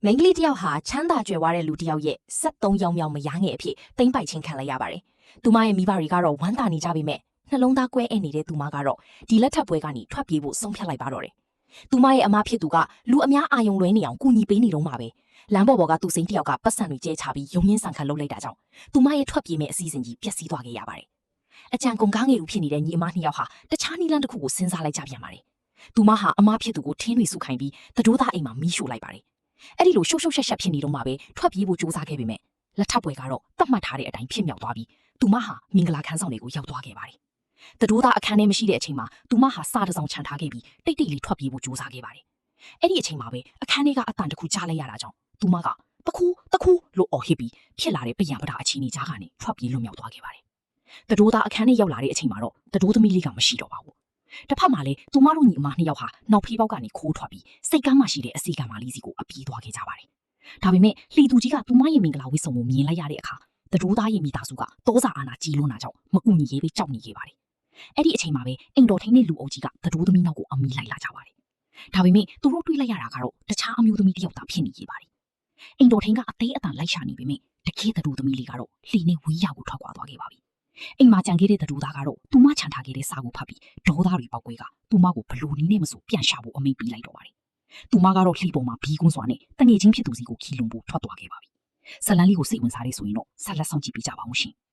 မင်္ဂလိတယောက်ဟာချမ်းသာကြွယ်ဝတဲ့လူတစ်ယောက်ရဲ့73ရောင်မြောင်မရငယ်အဖြစ်တိမ့်ပိုက်ချင်းခံလိုက်ရပါတယ်။သူမရဲ့မိဘတွေကတော့ဝမ်းသာနေကြပေမဲ့နှလုံးသားကွဲနေတဲ့သူမကတော့ဒီလက်ထပ်ပွဲကနေထွက်ပြေးဖို့ဆုံးဖြတ်လိုက်ပါတော့တယ်။သူမရဲ့အမဖြစ်သူကလူအများအာယုံလွဲနေအောင်ကူညီပေးနေတော့မှာပဲ။လမ်းပေါ်ကသူစိမ်းတစ်ယောက်ကပတ်စံတွေကျဲချပြီးယုံရင်းဆန်ခတ်လုပ်လိုက်တာကြောင့်သူမရဲ့ထွက်ပြေးမဲ့အစီအစဉ်ကြီးပျက်စီးသွားခဲ့ရပါတယ်။အကြံကုန်ကားငယ်လူဖြစ်နေတဲ့ညီအမနှစ်ယောက်ဟာတခြားနည်းလမ်းတစ်ခုကိုစဉ်းစားလိုက်ကြပြန်ပါတယ်။သူမဟာအမဖြစ်သူကိုထင်းတွေစုခိုင်းပြီးတတိုးသားအိမ်မှာမီးရှို့လိုက်ပါတယ်။အဲ့ဒီလိုရှုပ်ရှုပ်ရှက်ရှက်ဖြစ်နေတော့မှပဲထွက်ပြေးဖို့ကြိုးစားခဲ့ပေမဲ့လက်ထပ်ပွဲကတော့တတ်မှတ်ထားတဲ့အတိုင်းဖြစ်မြောက်သွားပြီးသူမဟာမင်္ဂလာခန်းဆောင်တွေကိုရောက်သွားခဲ့ပါတယ်။တတိုးသားအခန်းထဲမရှိတဲ့အချိန်မှာသူမဟာစာတစ်စောင်ခြံထားခဲ့ပြီးတိတ်တိတ်လေးထွက်ပြေးဖို့ကြိုးစားခဲ့ပါတယ်။အဲ့ဒီအချိန်မှာပဲအခန်းထဲကအတန်တစ်ခုကြားလိုက်ရတာကြောင့်သူမကတခုလို့အော်ဟစ်ပြီးဖြစ်လာတဲ့ပယံပဒါအချင်းကြီးကြားကနေထွက်ပြေးလွတ်မြောက်သွားခဲ့ပါတယ်။တတိုးသားအခန်းထဲရောက်လာတဲ့အချိန်မှာတော့တတိုးသမီးလေးကမရှိတော့ပါဘူး။တစ်ဖက်မှာလည်းသူမတို့ညီအမနှစ်ယောက်ဟာနောက်ဖေးပေါက်ကနေခိုးထွက်ပြီးစိတ်ကမ်းမှရှိတဲ့အစီကံမလေးစီကိုအပြေးသွားခဲ့ကြပါတယ်။ဒါပေမဲ့လှီသူကြီးကသူမရဲ့မင်္ဂလာဝတ်စုံကိုမြင်လိုက်ရတဲ့အခါတတိုးသားရဲ့မိသားစုကတောစာအာနာကြီးလွန်းတာကြောင့်မကူညီရေးပဲကြောက်နေခဲ့ပါတယ်။အဲ့ဒီအချိန်မှာပဲအိမ်တော်ထိန်တဲ့လူအုပ်ကြီးကတတိုးသမီးနောက်ကိုအမီလိုက်လာကြပါတယ်။ဒါပေမဲ့သူတို့တွေးလိုက်ရတာကတော့တခြားအမျိုးသမီးတစ်ယောက်သာဖြစ်နေခဲ့ပါတယ်။အိမ်တော်ထိန်ကအသေးအတန်လိုက်ရှာနေပေမဲ့တကယ်တတိုးသမီးလေးကတော့လှီနဲ့ဝီးရကိုထွက်သွားခဲ့ပါပြီ။အိမ်မှာကြံခဲ့တဲ့တတိုးသားကတော့သူမခြံထားခဲ့တဲ့စာကိုဖတ်ပြီးဒေါသတွေပေါက်ကွဲကသူမကိုဘလူနီးနဲ့မဆိုပြန်ရှာဖို့အမိန့်ပေးလိုက်တော့ပါတယ်။သူမကတော့လှီပေါ်မှာဘီးကွန်းစွာနဲ့တငယ်ချင်းဖြစ်သူစီကိုခီလုံဖို့ထွက်သွားခဲ့ပါပြီ။ဇလန်းလေးကိုစိတ်ဝင်စားရဆိုရင်တော့ဆက်လက်ဆောင်ကြည့်ပေးကြပါဦးရှင်။